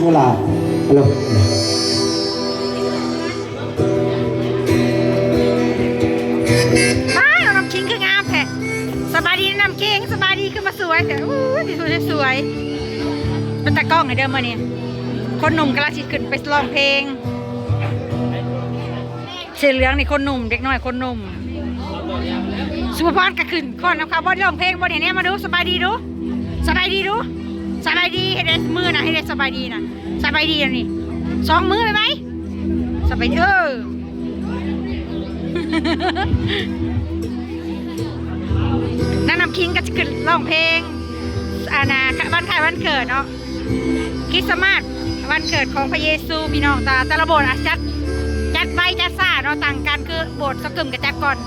เวลาฮัลโหลน้ำคิงคืองามแท้สบายดีน้ำคิงสบายดีขึ้นมาสวยแต่สวยเป็นตากล้องไงเดิมมาเนี่ยคนหนุ่มกำลังชิดขึ้นไปร้องเพลงเสียเหลืองนี่คนหนุ่มเด็กน้อยคนหนุ่มสุภพรก็ขึ้นคนนะคะบอร้องเพลงบอเนี่ยมาดูสบายดีดูสบายดีดูสบายดีให้ได้มือนะให้ได้สบายดีนะสบายดีนี่2 มือไปไหมสบายดีน้ำคิงก็จะขึ้นร้องเพลงวันคล้ายวันเกิดเนาะคริสต์มาสวันเกิดของพระเยซูพี่น้องแต่ละโบสถ์จัดไว้จัดซ่าเนาะต่างกันคือโบสถ์สกึมกับจัดก่อน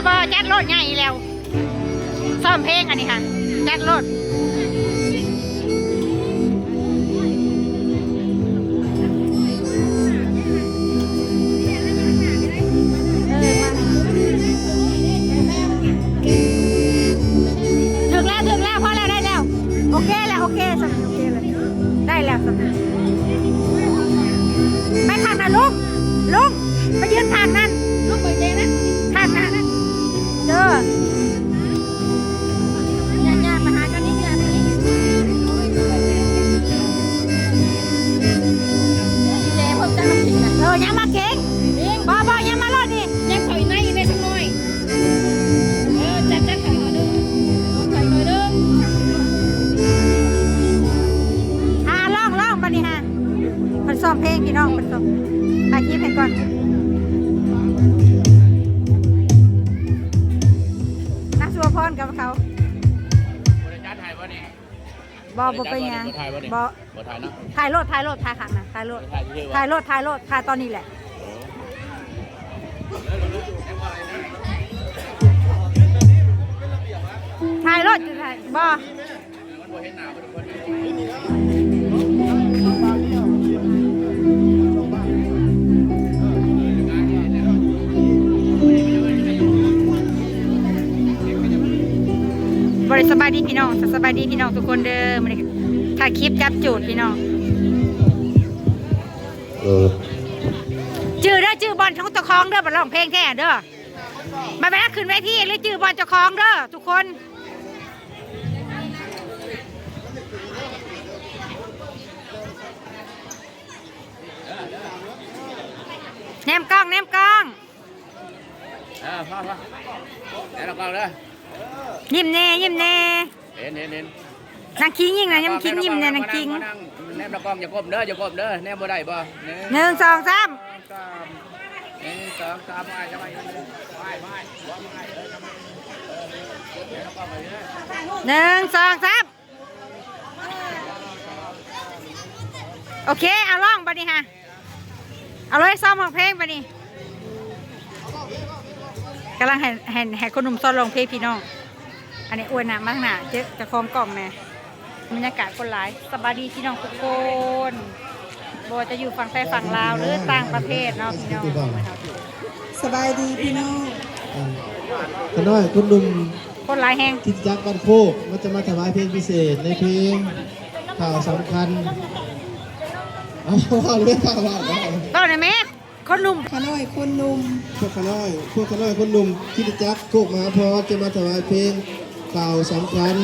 บ่จัดรถใหญ่แล้วซ้อมเพลงอันนี้ค่ะจัดรถถึงแล้วพอแล้วได้แล้วโอเคแล้วโอเคสำเร็จโอเคเลยได้แล้วสำเร็จไปทางนั้นลุงไปยืนทางนั้นลุงไปเจนะทางนั้นเด้อญาติมาหากันนี่ญาตินี่เจ๊ผมจะมากินนะยังมาเก่งบ่ยังมารอดนี่ยังถอยในอยู่ในสักหน่อยจัดถอยหน่อยนึงถอยหน่อยนึงร้องบัดนี้ฮะมันซ้อมเพลงพี่น้องมันซ้อมถ่ายคลิปให้ก่อนนักสุภพรกับเขาบ่ไปยังบ่ถ่ายรถถ่ายขังนะถ่ายรถถ่ายตอนนี้แหละถ่ายรถถ่ายบ่บริสบายดีพี่น้องสบายดีพี่น้องทุกคนเด้อมันถ่ายคลิปจับจูดพี่น้องจื้อเด้อจื้อบอลของเจ้าของเด้อมาร้องเพลงแท้เด้อมาไปขึ้นเวทีหรือจื้อบอลเจ้าของเด้อทุกคนแนมกล้องพ่อแนมกล้องเด้อยิ้มแน่เห็นนางคิงยิ่งนะยังคิงยิ้มแน่นางคิงแนมตะกองอย่าก้มเด้อแนมบ่ได้บ่1 2 3 1 2 3โอเคเอาร้องบัดนี้ฮะเอาเลยซ้อมร้องเพลงบัดนี้กำลังให้คนหนุ่มซ้อมร้องเพลงพี่น้องอันนี้อวยหนามากหนาเจ๊จะคล้องกล่องแน่บรรยากาศคนหลายสบายดีพี่น้องทุกคนโบจะอยู่ฝั่งไทยฝั่งลาวหรือต่างประเทศเนาะพี่น้องสบายดีพี่น้องขน้อยคุณลุงคนหลายแห่งกิจจักรบันโคกมันจะมาถวายเพลงพิเศษในเพลงข่าวสำคัญเอาเรื่องข่าวตอนไหนแม่คนหนุ่มขน้อยคนหนุ่มพวกขน้อยคนหนุ่มกิจจักรโคกมหาพรจะมาถวายเพลงข่าวสำคัญ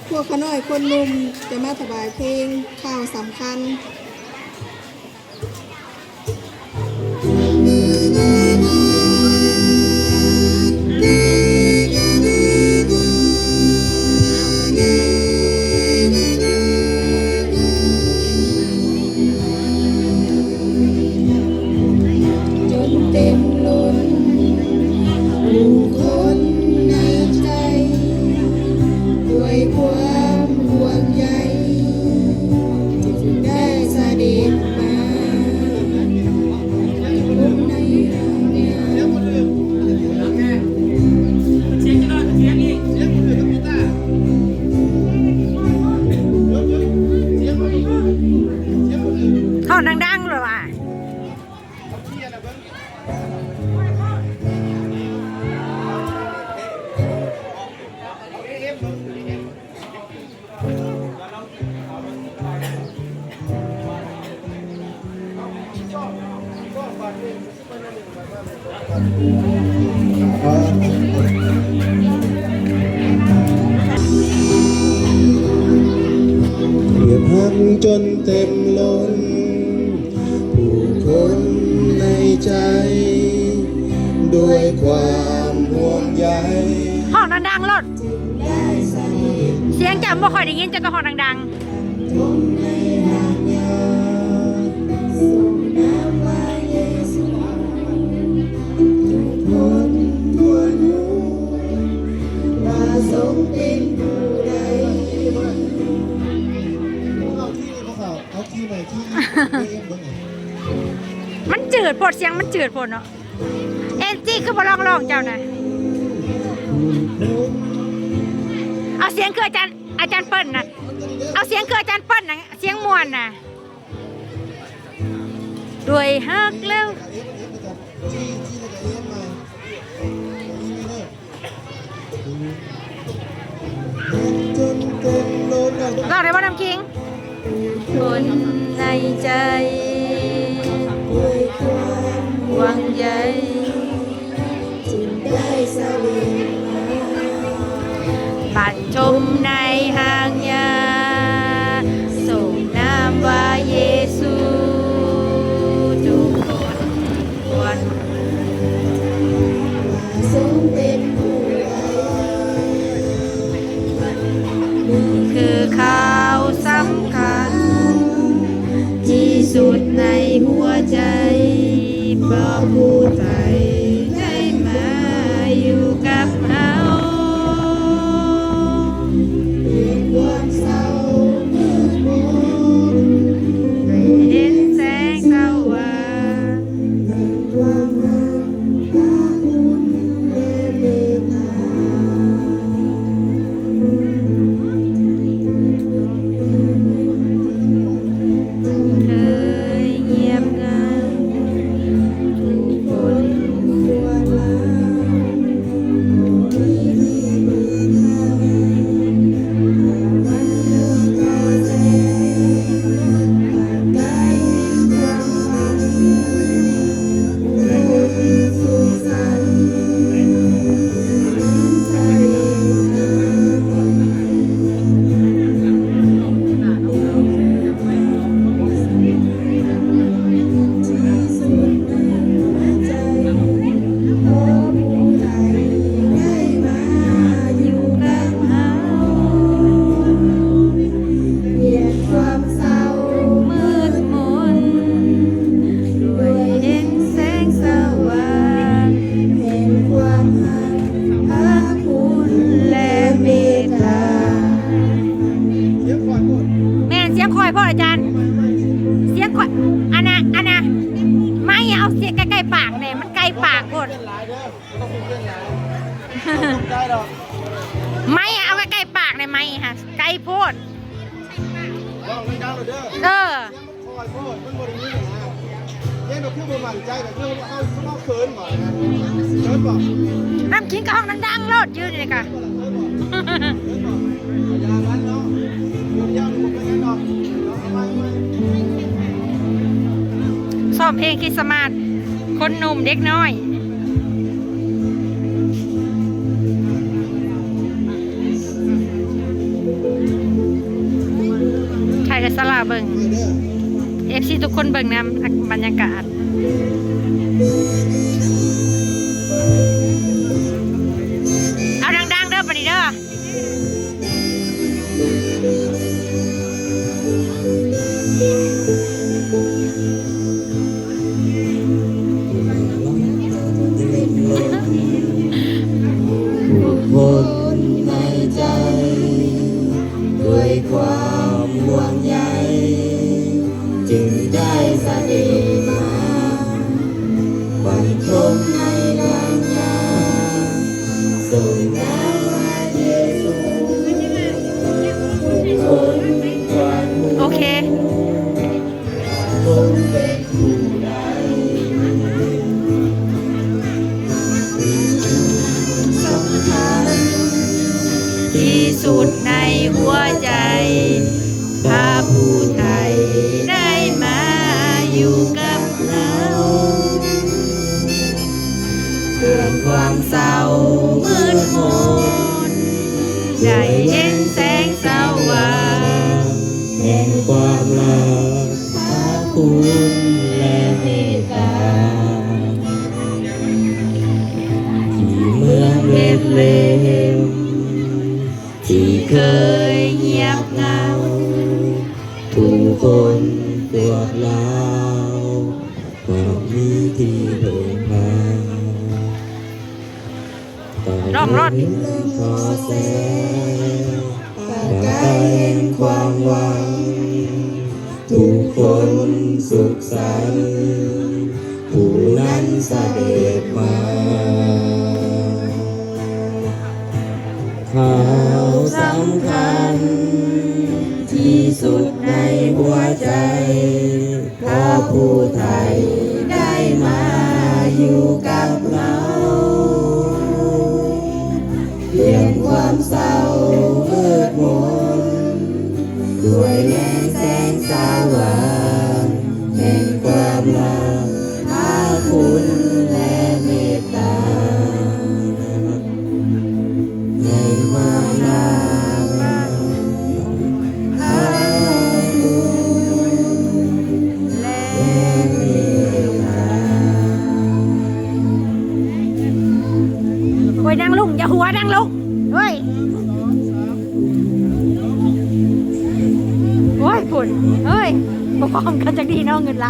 พวกขน้อยคนหนุ่มจะมาถวายเพลงข่าวสำคัญดังๆเลยว่ะ เพียบหักจนเต็มล้นผู้คนในใจ ด้วยความห่วงใย ห้องดังๆรถเสียงจำบ่ค่อยได้ยินจะก็ห้องดังเอาที่ไหนที่ๆมันจืดโพดเสียงมันจืดโพดเนาะเอ็นจี้คือบ่ร้องเจ้าน่ะเอาเสียงคืออาจารย์เปิ้ลน่ะเอาเสียงคืออาจารย์เปิ้ลน่ะเสียงม่วนน่ะด้วยฮักแล้วร้องได้บ่น้ำคิงคนในใจด้วยความหวังใยจึงได้เสด็จมาบัดชมในห้างยาส่งนามว่าเยซูทุกคนควรทรงเป็นผู้ใดนี่คือข่าวสำคัญที่สุดในหัวใจเพราะผู้ไทยได้มาอยู่กับเราเปลี่ยนความเศร้ามืดมนได้เห็นแสงสว่างแห่งความรักพระคุณและเมตตาเคยเงียบงันทุกคนควรลาที่มือทางวันเลิกกาแสผ่านกายความฝันบุญสุขสันต์เสด็จพ่ออาจารย์เสียงคอยอันน่ะไม่เอาเสียงใกล้ๆปากเนี่ยมันใกล้ปากโคตรไม่เอาใกล้ๆปากเนี่ยไม่ค่ะใกล้โพดเออน้ำคิงกับห้องดังๆโลดยืนเลยค่ะซ้อมเพลงคริสต์มาสคนหนุ่มเด็กน้อยใครจะสลาเบิ่งFC ทุกคนเบิ่งนำบรรยากาศเอาดังๆเด้อปะนี่เด้อคนในใจด้วยความห่วงใยจึงได้เสด็จมาบรรทมในลานยาส่งน้ำว่าเยซูคนความโอเคคงเป็นผู้ใดสำคัญที่สุดในหัวใจพระผู้ไทยได้มาอยู่กับเรา ความเศร้ามืดมน ได้เห็นแสงสว่าง แห่งความรักพระคุณและเมตตาที่เมืองเบธเลเฮมที่เคยเงียบเหงาทุกคนปวดร้าวความมีที่เพิ่งพา ร้องรอด ขอแสงปากกายแห่งความหวัง ทุกคนสุขสันต์ผู้นั้นเสด็จมาข่าวสำคัญที่สุดในหัวใจเพราะผู้ไทยได้มาอยู่กับเราเปลี่ยนความเศร้ามืดมนด้วยแรงแสงสว่างแห่งความรักพระคุณและเมตตาในความรักพระคุณและเมตตา โอ้ยนั่งลุงอย่าหัวนั่งลุงเฮ้ยโอ้ยฝุ่นเฮ้ยพร้อมกันจากดีเน้องเงินไหล